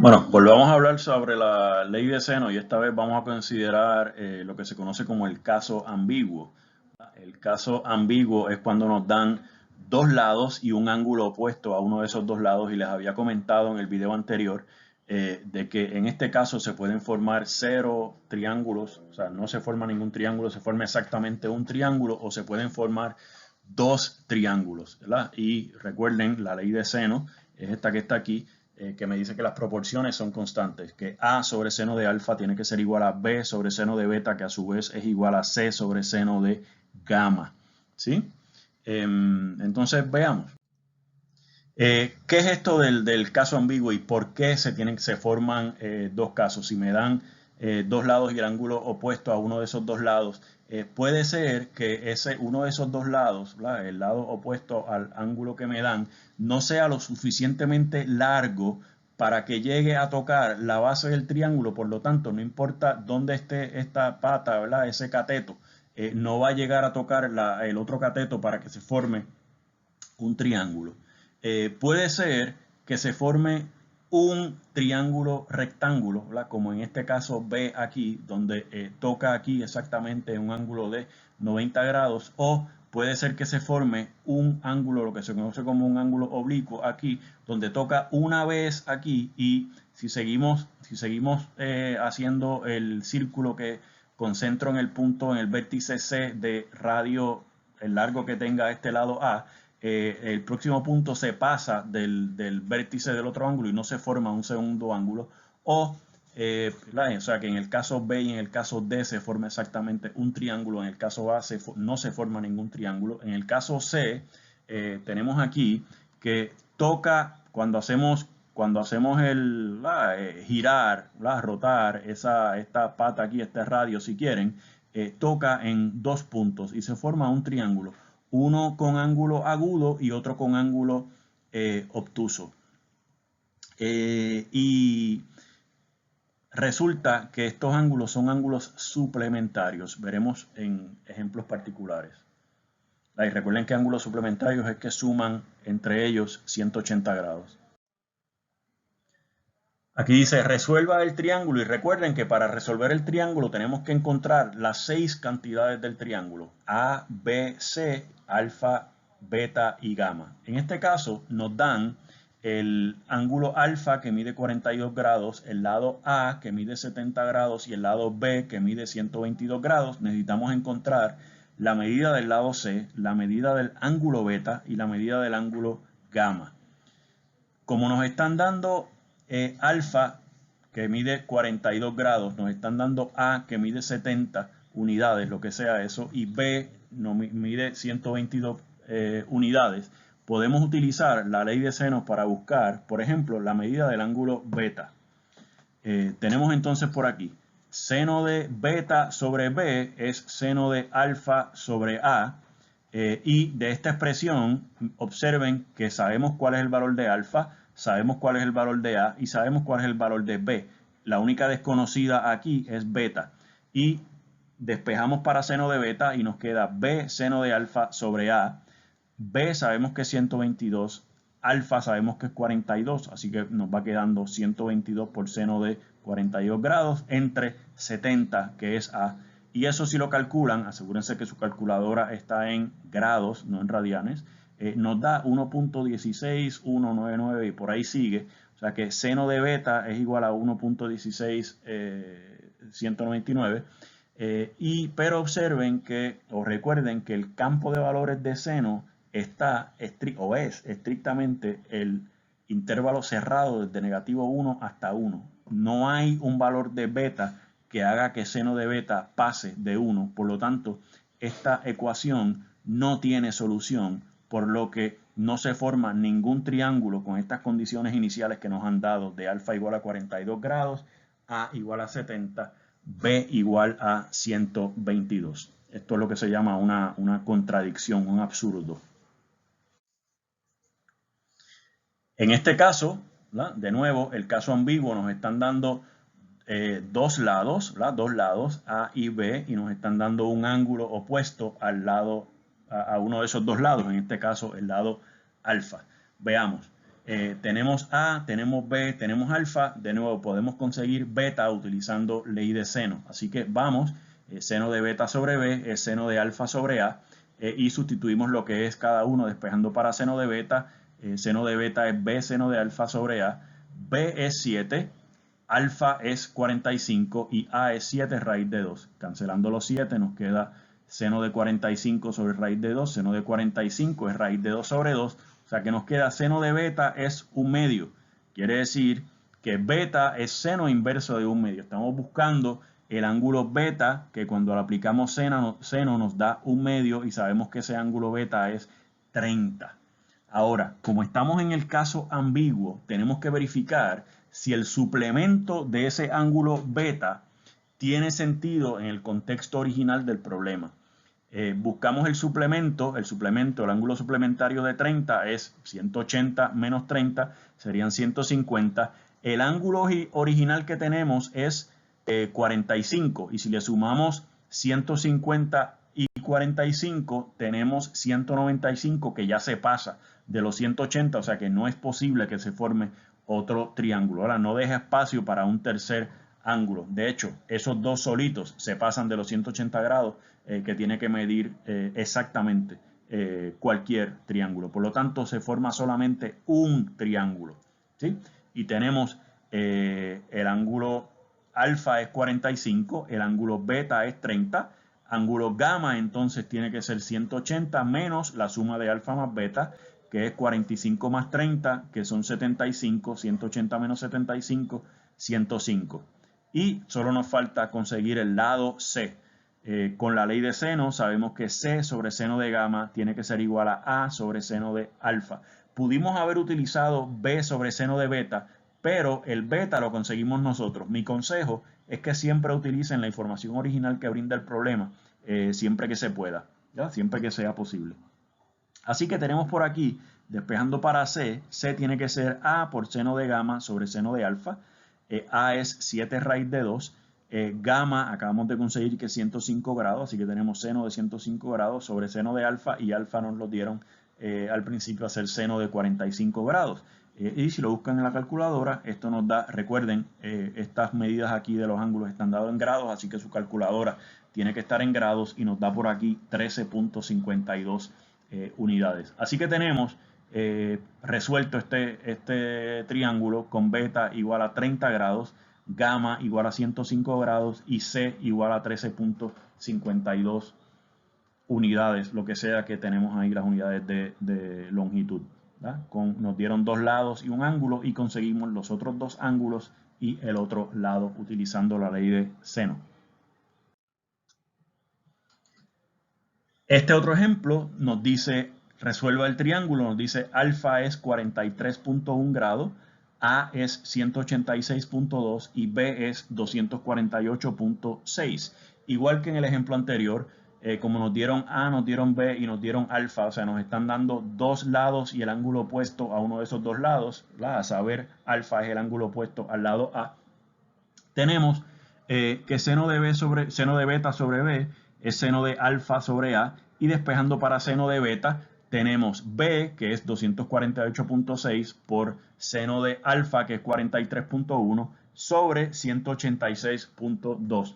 Bueno, volvamos a hablar sobre la ley de seno y esta vez vamos a considerar lo que se conoce como el caso ambiguo. El caso ambiguo es cuando nos dan dos lados y un ángulo opuesto a uno de esos dos lados, y les había comentado en el video anterior de que en este caso se pueden formar cero triángulos, o sea, no se forma ningún triángulo, se forma exactamente un triángulo, o se pueden formar dos triángulos, ¿verdad? Y recuerden, la ley de seno es esta que está aquí, que me dice que las proporciones son constantes, que A sobre seno de alfa tiene que ser igual a B sobre seno de beta, que a su vez es igual a C sobre seno de gamma. ¿Sí? Entonces veamos. ¿Qué es esto del caso ambiguo y por qué se forman dos casos? Si me dan dos lados y el ángulo opuesto a uno de esos dos lados, puede ser que uno de esos dos lados, ¿verdad? El lado opuesto al ángulo que me dan, no sea lo suficientemente largo para que llegue a tocar la base del triángulo. Por lo tanto, no importa dónde esté esta pata, ¿verdad? Ese cateto, no va a llegar a tocar el otro cateto para que se forme un triángulo. Puede ser que se forme un triángulo rectángulo, ¿verdad? Como en este caso ve aquí, donde toca aquí exactamente un ángulo de 90 grados, o puede ser que se forme un ángulo, lo que se conoce como un ángulo oblicuo aquí, donde toca una vez aquí, y si seguimos haciendo el círculo que concentro en el punto, en el vértice C de radio, el largo que tenga este lado A, el próximo punto se pasa del vértice del otro ángulo y no se forma un segundo ángulo, o sea que en el caso B y en el caso D se forma exactamente un triángulo, en el caso A no se forma ningún triángulo, en el caso C tenemos aquí que toca cuando hacemos girar, rotar esta pata aquí, este radio si quieren, toca en dos puntos y se forma un triángulo, uno con ángulo agudo y otro con ángulo obtuso. Y resulta que estos ángulos son ángulos suplementarios. Veremos en ejemplos particulares. Y recuerden que ángulos suplementarios es que suman entre ellos 180 grados. Aquí dice resuelva el triángulo, y recuerden que para resolver el triángulo tenemos que encontrar las 6 cantidades del triángulo: A, B, C, alfa, beta y gamma. En este caso nos dan el ángulo alfa que mide 42 grados, el lado A que mide 70 grados y el lado B que mide 122 grados. Necesitamos encontrar la medida del lado C, la medida del ángulo beta y la medida del ángulo gamma. Como nos están dando alfa que mide 42 grados, nos están dando A que mide 70 unidades, lo que sea eso, y B mide 122 unidades, podemos utilizar la ley de senos para buscar, por ejemplo, la medida del ángulo beta. Tenemos entonces por aquí, seno de beta sobre B es seno de alfa sobre A, y de esta expresión observen que sabemos cuál es el valor de alfa, sabemos cuál es el valor de A y sabemos cuál es el valor de B. La única desconocida aquí es beta, y despejamos para seno de beta y nos queda B seno de alfa sobre A. B sabemos que es 122, alfa sabemos que es 42, así que nos va quedando 122 por seno de 42 grados entre 70, que es A. Y eso, si lo calculan, asegúrense que su calculadora está en grados, no en radianes, nos da 1.16199 y por ahí sigue. O sea que seno de beta es igual a 1.16199. Pero observen que, o recuerden que el campo de valores de seno está o es estrictamente el intervalo cerrado desde negativo 1 hasta 1. No hay un valor de beta que haga que seno de beta pase de 1. Por lo tanto, esta ecuación no tiene solución, por lo que no se forma ningún triángulo con estas condiciones iniciales que nos han dado de alfa igual a 42 grados, A igual a 70, B igual a 122. Esto es lo que se llama una contradicción, un absurdo. En este caso, ¿verdad? De nuevo, el caso ambiguo, nos están dando dos lados, ¿verdad? Dos lados, A y B, y nos están dando un ángulo opuesto a uno de esos dos lados, en este caso el lado alfa. Veamos. Tenemos A, tenemos B, tenemos alfa. De nuevo, podemos conseguir beta utilizando ley de seno. Así que vamos, seno de beta sobre B es seno de alfa sobre A. Y sustituimos lo que es cada uno despejando para seno de beta. Seno de beta es B seno de alfa sobre A. B es 7, alfa es 45 y A es 7 raíz de 2. Cancelando los 7 nos queda seno de 45 sobre raíz de 2. Seno de 45 es raíz de 2 sobre 2. O sea que nos queda seno de beta es 1/2. Quiere decir que beta es seno inverso de 1/2. Estamos buscando el ángulo beta, que cuando le aplicamos seno nos da 1/2 y sabemos que ese ángulo beta es 30. Ahora, como estamos en el caso ambiguo, tenemos que verificar si el suplemento de ese ángulo beta tiene sentido en el contexto original del problema. Buscamos el suplemento, el ángulo suplementario de 30 es 180 menos 30, serían 150. El ángulo original que tenemos es 45 y si le sumamos 150 y 45 tenemos 195 que ya se pasa de los 180, o sea que no es posible que se forme otro triángulo. Ahora no deja espacio para un tercer ángulo. De hecho, esos dos solitos se pasan de los 180 grados que tiene que medir exactamente cualquier triángulo. Por lo tanto, se forma solamente un triángulo, ¿sí? Y tenemos el ángulo alfa es 45, el ángulo beta es 30, ángulo gamma entonces tiene que ser 180 menos la suma de alfa más beta, que es 45 más 30, que son 75, 180 menos 75, 105. Y solo nos falta conseguir el lado C. Con la ley de seno sabemos que C sobre seno de gamma tiene que ser igual a sobre seno de alfa. Pudimos haber utilizado B sobre seno de beta, pero el beta lo conseguimos nosotros. Mi consejo es que siempre utilicen la información original que brinda el problema, siempre que se pueda, ¿ya? Siempre que sea posible. Así que tenemos por aquí, despejando para C, C tiene que ser A por seno de gamma sobre seno de alfa. A es 7 raíz de 2. Gamma acabamos de conseguir que es 105 grados, así que tenemos seno de 105 grados sobre seno de alfa y alfa nos lo dieron al principio a ser seno de 45 grados. Y si lo buscan en la calculadora, esto nos da, recuerden, estas medidas aquí de los ángulos están dadas en grados, así que su calculadora tiene que estar en grados y nos da por aquí 13.52 unidades. Así que tenemos resuelto este triángulo con beta igual a 30 grados, gamma igual a 105 grados y C igual a 13.52 unidades, lo que sea que tenemos ahí las unidades de longitud. Nos dieron dos lados y un ángulo y conseguimos los otros dos ángulos y el otro lado utilizando la ley de seno. Este otro ejemplo nos dice, resuelva el triángulo, nos dice alfa es 43.1 grados, A es 186.2 y B es 248.6. Igual que en el ejemplo anterior, como nos dieron A, nos dieron B y nos dieron alfa, o sea, nos están dando dos lados y el ángulo opuesto a uno de esos dos lados, ¿verdad? A saber, alfa es el ángulo opuesto al lado A. Tenemos que seno de beta sobre B es seno de alfa sobre A y despejando para seno de beta tenemos B que es 248.6 por seno de alfa que es 43.1 sobre 186.2.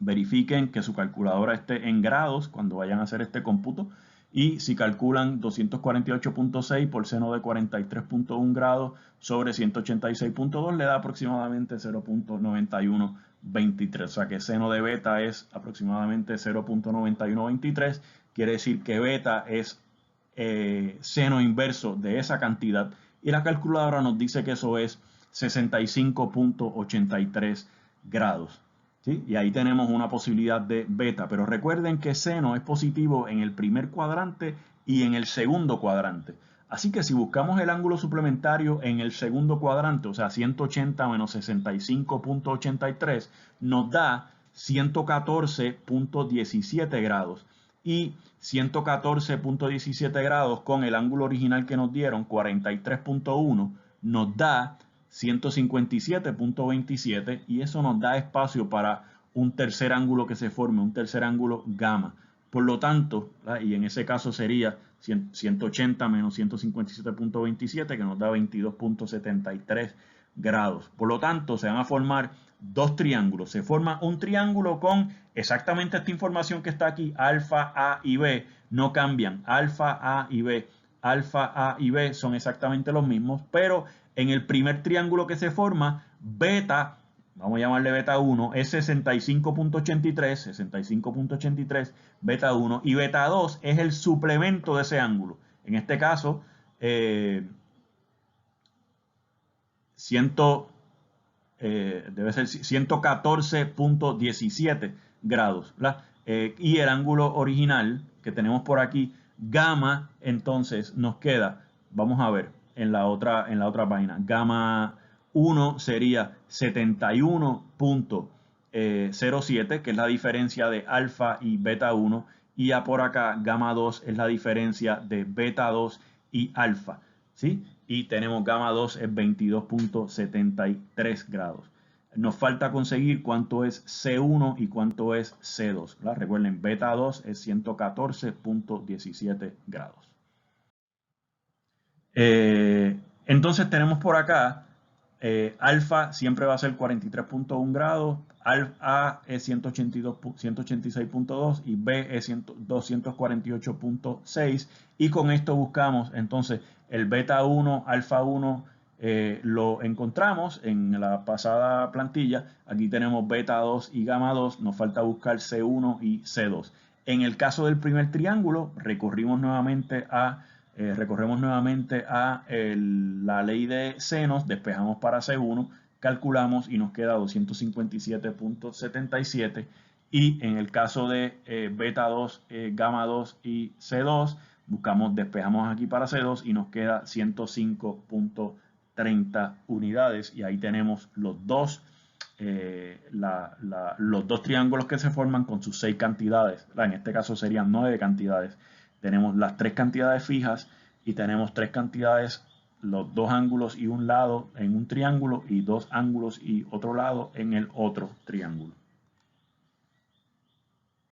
Verifiquen que su calculadora esté en grados cuando vayan a hacer este cómputo y si calculan 248.6 por seno de 43.1 grados sobre 186.2 le da aproximadamente 0.9123. O sea que seno de beta es aproximadamente 0.9123. Quiere decir que beta es seno inverso de esa cantidad y la calculadora nos dice que eso es 65.83 grados. ¿Sí? Y ahí tenemos una posibilidad de beta, pero recuerden que seno es positivo en el primer cuadrante y en el segundo cuadrante. Así que si buscamos el ángulo suplementario en el segundo cuadrante, o sea 180 menos 65.83, nos da 114.17 grados. Y 114.17 grados con el ángulo original que nos dieron, 43.1, nos da 157.27 y eso nos da espacio para un tercer ángulo que se forme, un tercer ángulo gamma. Por lo tanto, y en ese caso sería 180 menos 157.27, que nos da 22.73 grados. Por lo tanto, se van a formar dos triángulos. Se forma un triángulo con exactamente esta información que está aquí, alfa, A y B, no cambian. Alfa, A y B. Alfa, A y B son exactamente los mismos, pero en el primer triángulo que se forma, beta, vamos a llamarle beta 1, es 65.83, beta 1, y beta 2 es el suplemento de ese ángulo. En este caso, 114.17 grados, ¿verdad? Y el ángulo original que tenemos por aquí, gamma, entonces nos queda, vamos a ver en la otra página, gamma 1 sería 71.07, que es la diferencia de alfa y beta 1, y ya por acá gamma 2 es la diferencia de beta 2 y alfa, ¿sí? Y tenemos gamma 2 es 22.73 grados. Nos falta conseguir cuánto es C1 y cuánto es C2, ¿verdad? Recuerden, beta 2 es 114.17 grados. Entonces tenemos por acá, alfa siempre va a ser 43.1 grados, A es 186.2 y B es 248.6, y con esto buscamos entonces el beta 1, alfa 1, lo encontramos en la pasada plantilla. Aquí tenemos beta 2 y gamma 2, nos falta buscar C1 y C2. En el caso del primer triángulo, recorremos nuevamente a la ley de senos, despejamos para C1, calculamos y nos queda 257.77, y en el caso de beta 2, gamma 2 y C2, despejamos aquí para C2 y nos queda 105.30 unidades, y ahí tenemos los dos triángulos que se forman con sus 6 cantidades. En este caso serían 9 cantidades. Tenemos las 3 cantidades fijas y tenemos 3 cantidades, los 2 ángulos y un lado en un triángulo y 2 ángulos y otro lado en el otro triángulo.